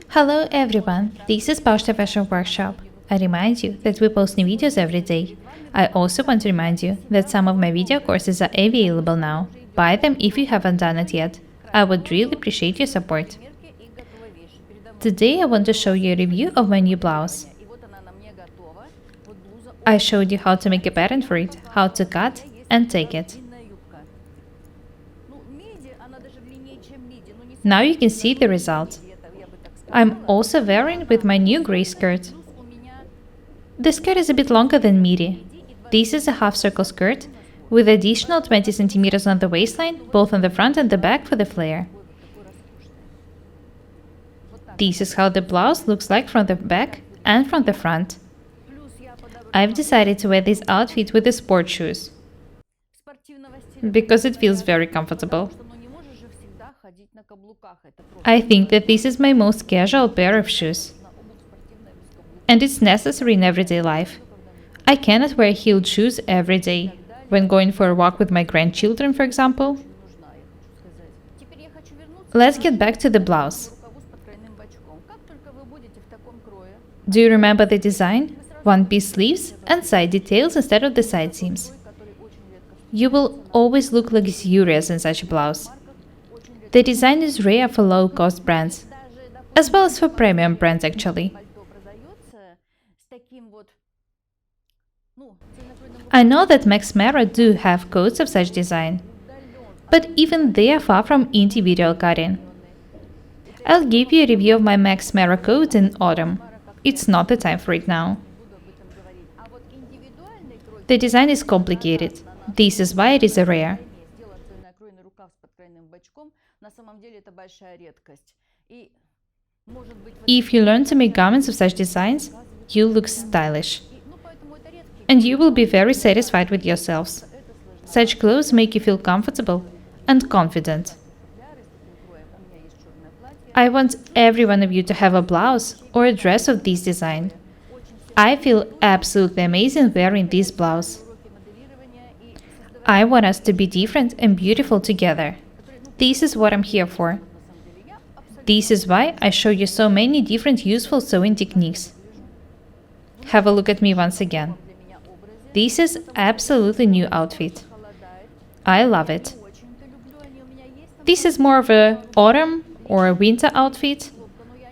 Hello everyone, this is Paukshte Fashion Workshop. I remind you that we post new videos every day. I also want to remind you that some of my video courses are available now. Buy them if you haven't done it yet. I would really appreciate your support. Today I want to show you a review of my new blouse. I showed you how to make a pattern for it, how to cut and take it. Now you can see the result. I'm also wearing with my new grey skirt. The skirt is a bit longer than midi. This is a half circle skirt with additional 20 cm on the waistline, both on the front and the back for the flare. This is how the blouse looks like from the back and from the front. I've decided to wear this outfit with the sport shoes because it feels very comfortable. I think that this is my most casual pair of shoes, and it's necessary in everyday life. I cannot wear heeled shoes every day, when going for a walk with my grandchildren, for example. Let's get back to the blouse. Do you remember the design? One-piece sleeves and side details instead of the side seams. You will always look luxurious in such a blouse. The design is rare for low-cost brands, as well as for premium brands actually. I know that Max Mara do have coats of such design, but even they are far from individual cutting. I'll give you a review of my Max Mara coat in autumn. It's not the time for it now. The design is complicated. This is why it is a rare. If you learn to make garments of such designs, you'll look stylish. And you will be very satisfied with yourselves. Such clothes make you feel comfortable and confident. I want every one of you to have a blouse or a dress of this design. I feel absolutely amazing wearing this blouse. I want us to be different and beautiful together. This is what I'm here for. This is why I show you so many different useful sewing techniques. Have a look at me once again. This is absolutely new outfit. I love it. This is more of a autumn or a winter outfit,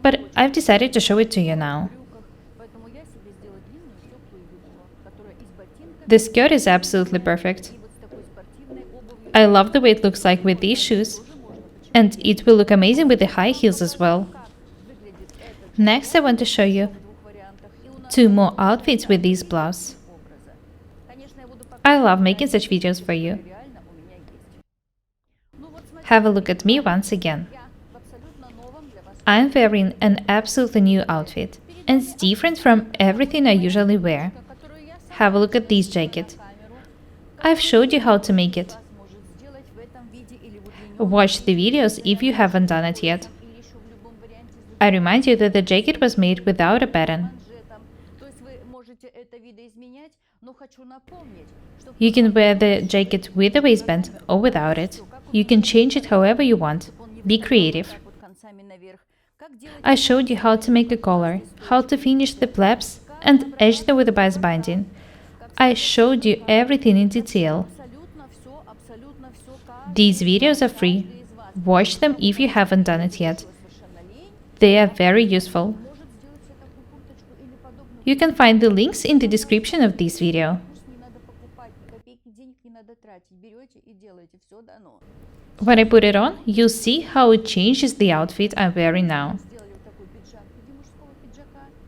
but I've decided to show it to you now. The skirt is absolutely perfect. I love the way it looks like with these shoes, and it will look amazing with the high heels as well. Next I want to show you two more outfits with this blouse. I love making such videos for you. Have a look at me once again. I'm wearing an absolutely new outfit, and it's different from everything I usually wear. Have a look at this jacket. I've showed you how to make it. Watch the videos if you haven't done it yet. I remind you that the jacket was made without a pattern. You can wear the jacket with a waistband or without it. You can change it however you want. Be creative. I showed you how to make a collar, how to finish the flaps and edge them with a bias binding. I showed you everything in detail. These videos are free. Watch them if you haven't done it yet. They are very useful. You can find the links in the description of this video. When I put it on, you'll see how it changes the outfit I'm wearing now.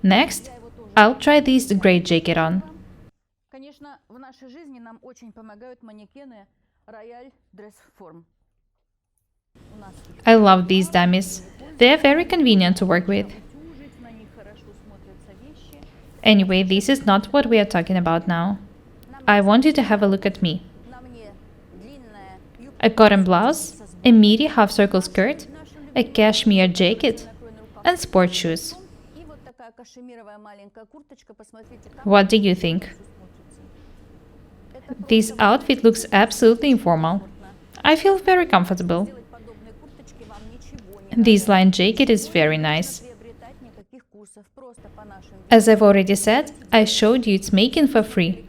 Next, I'll try this gray jacket on. I love these dummies. They are very convenient to work with. Anyway, this is not what we are talking about now. I want you to have a look at me. A cotton blouse, a midi half-circle skirt, a cashmere jacket, and sport shoes. What do you think? This outfit looks absolutely informal. I feel very comfortable. This line jacket is very nice. As I've already said, I showed you its making for free,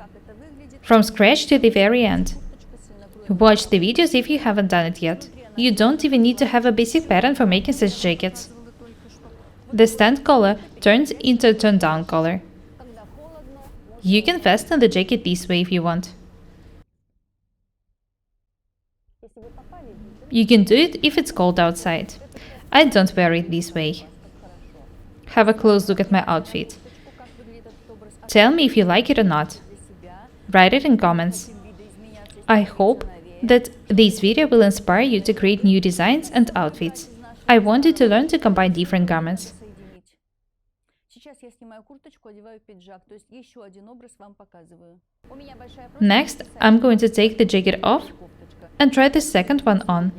from scratch to the very end. Watch the videos if you haven't done it yet. You don't even need to have a basic pattern for making such jackets. The stand collar turns into a turn-down collar. You can fasten the jacket this way if you want. You can do it if it's cold outside. I don't wear it this way. Have a close look at my outfit. Tell me if you like it or not. Write it in comments. I hope that this video will inspire you to create new designs and outfits. I want you to learn to combine different garments. Next, I'm going to take the jacket off and try the second one on.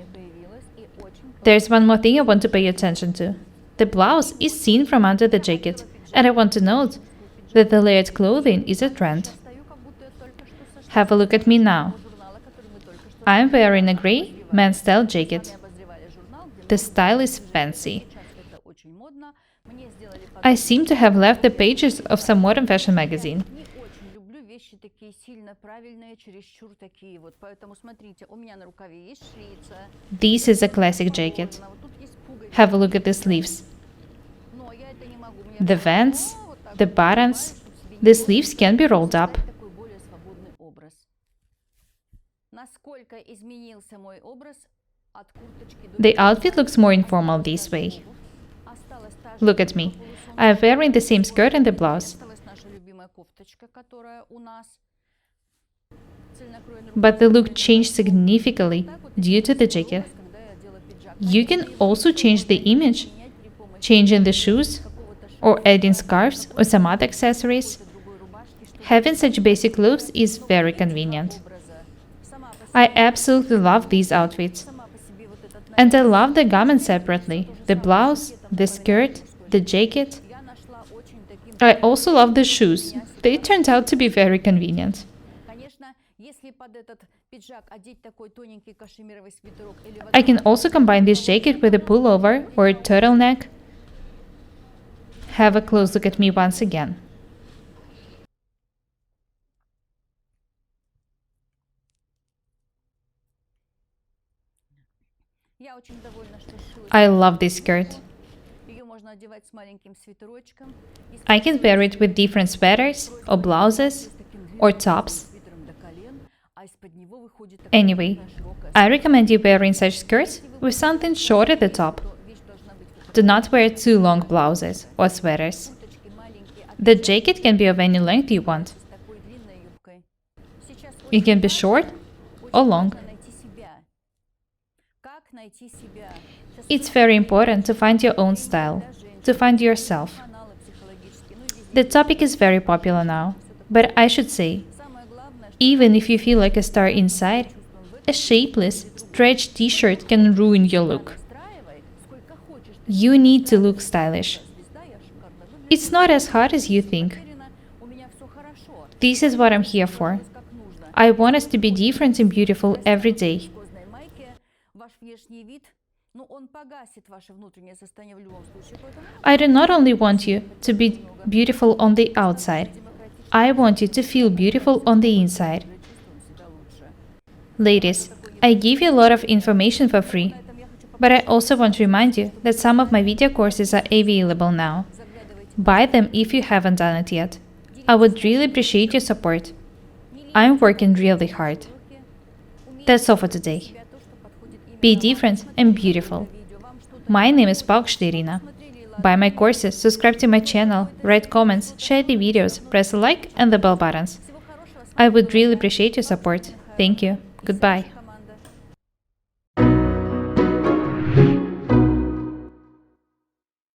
There's one more thing I want to pay attention to. The blouse is seen from under the jacket, and I want to note that the layered clothing is a trend. Have a look at me now. I'm wearing a grey men's style jacket. The style is fancy. I seem to have left the pages of some modern fashion magazine. This is a classic jacket. Have a look at the sleeves. The vents, the buttons, the sleeves can be rolled up. The outfit looks more informal this way. Look at me. I am wearing the same skirt and the blouse. But the look changed significantly due to the jacket. You can also change the image, changing the shoes, or adding scarves or some other accessories. Having such basic clothes is very convenient. I absolutely love these outfits. And I love the garments separately, the blouse, the skirt, the jacket. I also love the shoes. They turned out to be very convenient. I can also combine this jacket with a pullover or a turtleneck. Have a close look at me once again. I love this skirt. I can wear it with different sweaters or blouses or tops. Anyway, I recommend you wearing such skirts with something short at the top. Do not wear too long blouses or sweaters. The jacket can be of any length you want. It can be short or long. It's very important to find your own style, to find yourself. The topic is very popular now, but I should say, even if you feel like a star inside, a shapeless, stretched t-shirt can ruin your look. You need to look stylish. It's not as hard as you think. This is what I'm here for. I want us to be different and beautiful every day. I do not only want you to be beautiful on the outside, I want you to feel beautiful on the inside. Ladies, I give you a lot of information for free, but I also want to remind you that some of my video courses are available now. Buy them if you haven't done it yet. I would really appreciate your support. I'm working really hard. That's all for today. Be different and beautiful. My name is Paukshte Irina. Buy my courses, subscribe to my channel, write comments, share the videos, press the like and the bell buttons. I would really appreciate your support. Thank you. Goodbye.